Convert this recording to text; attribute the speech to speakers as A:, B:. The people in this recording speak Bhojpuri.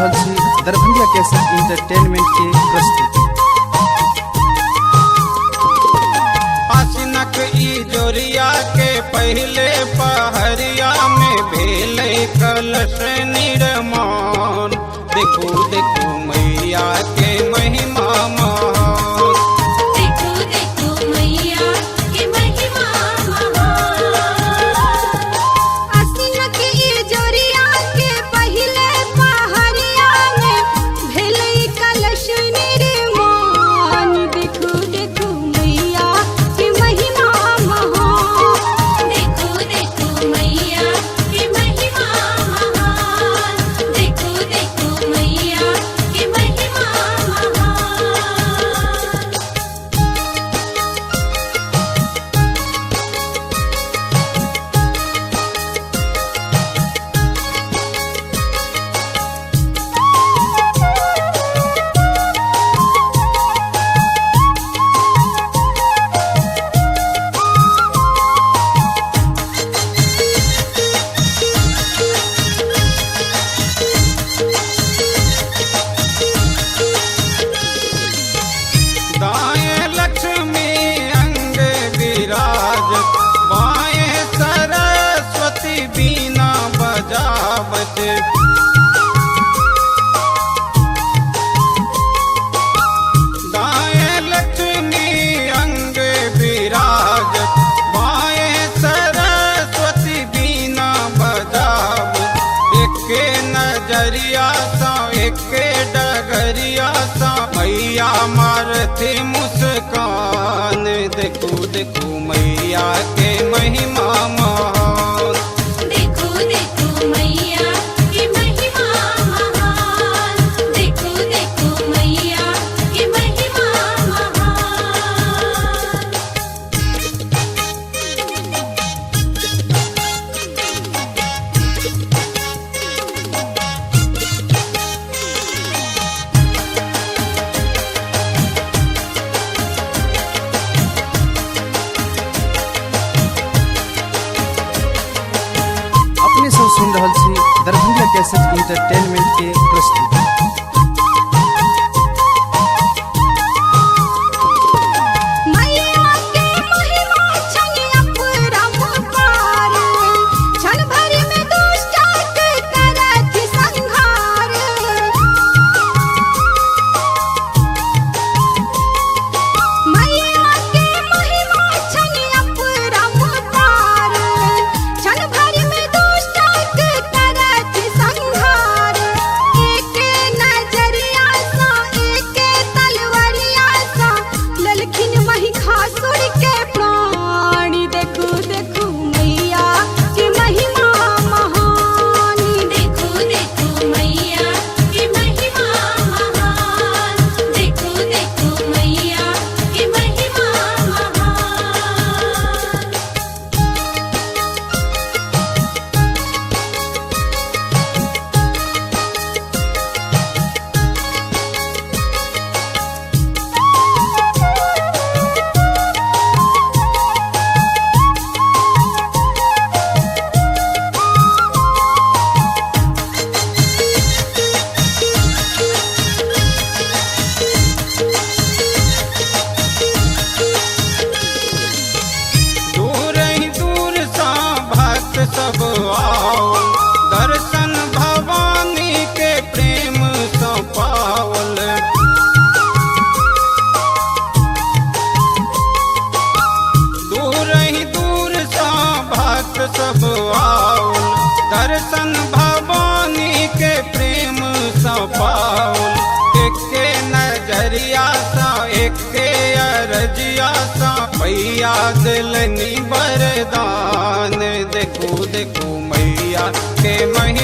A: रहल छी दरभंगा कैसेट इंटरटेनमेंट के प्रस्तुति।
B: आसिनक ई जोरिया के पहले पहरिया में भेले कलश निर्माण। देखो देखो मैया के महिमा महान।
C: देखो देखो मैया के महिमा महान। आसिनक ई जोरिया के पहले पहरिया में भेले कलश निर्माण। देखो देखो मैया के महिमा महान। देखो देखो मैया के महिमा महान। देखो देखो मैया के महिमा महान।
B: दाएं लक्ष्मी अंग विराज, बाएं सरस्वती बीना बजावत। दाएं लक्ष्मी अंग विराज, बाएं सरस्वती बीना बजावत। एके नजरिया सा एके डगरिया सा मैया मारती मुस्कान। देखो देखो मैया के महिमा महान।
C: देखो देखो मैया के महिमा महान। देखो देखो मैया के महिमा महान।
A: अपने सब सुन रहल छी दरभंगा कैसेट इंटरटेनमेंट के प्रस्तुति।
C: मैया के महिमा छनि अपरंपार। क्षण भर में दुष्ट करत संहार। मैया के महिमा छनि अपरंपार। क्षण भर में दुष्ट करत संहार। एके नजरिया सा एके तलवरिया सा ललखिन महिषासुर के प्राण। देखो देखो मैया के महिमा महान। देखो देखो मैया के महिमा महान। देखो देखो मैया के महिमा महान।
B: दूर ही दूर सा भक्त सब आओ, दर्शन भवानी के प्रेम सा पावल। दूर ही दूर सा भक्त सब आओ, दर्शन भवानी के प्रेम सा पावल। एके नजरिया सा एके अरजिया सा मैया दिलनी वरदान। देखो देखो मैया के महिमा